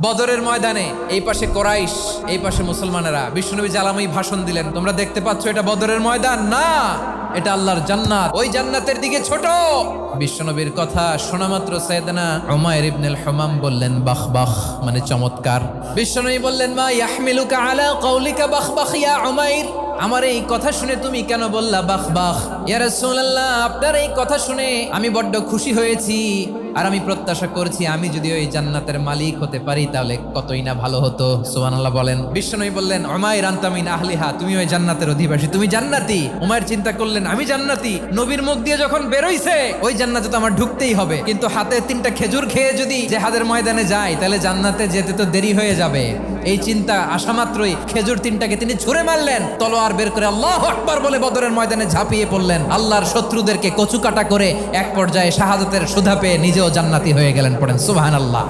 বদরের ময়দানে এই পাশে কোরাইশ, এই পাশে মুসলমানেরা। বিশ্বনবী জালাময়ী ভাষণ দিলেন, তোমরা দেখতে পাচ্ছ এটা বদরের ময়দান না, এটা আল্লাহর জান্নাত, ওই জান্নাতের দিকে ছোট। বিশ্বনবীর কথা শোনা মাত্র সাইয়েদনা উমাইর ইবনুল হুমাম বললেন বাখ বাখ, মানে চমৎকার। বিশ্বনবী বললেন মা ইয়াহমিলুকা আলা কওলিকা বাখ বাখ ইয়া উমাইর, আমার এই কথা শুনে তুমি কেন বললা বাখ বাখ? ইয়া রাসূলুল্লাহ, আপনার এই কথা শুনে আমি বড্ড খুশি হয়েছি, আর আমি প্রত্যাশা করছি আমি যদি ওই জান্নাতের মালিক হতে পারি তাহলে কতই না ভালো হতো। সুবহানাল্লাহ বলেন। বিশ্বনবী বললেন উমাইর আনতা মিন আহলিহা, তুমি ওই জান্নাতের অধিবাসী, তুমি জান্নাতি। উমাইর চিন্তা করলেন আমি জান্নাতি, নবীর মুখ দিয়ে যখন বেরোইছে ওই জান্নাতে তো আমার ঢুকতেই হবে, কিন্তু হাতে 3টা খেজুর খেয়ে যদি জেহাদের ময়দানে যাই তাহলে জান্নাতে যেতে তো দেরি হয়ে যাবে। এই চিন্তা আসা মাত্রই খেজুর 3টাকে তিনি ছুঁড়ে মারলেন, তলোয়ার বের করে আল্লাহু আকবার বলে বদরের ময়দানে ঝাঁপিয়ে পড়লেন। আল্লাহর শত্রুদেরকে কচুকাটা করে এক পর্যায়ে শাহাদাতের সুধা পেয়ে নিজেও জান্নাতি হয়ে গেলেন। পড়েন সুবহানাল্লাহ।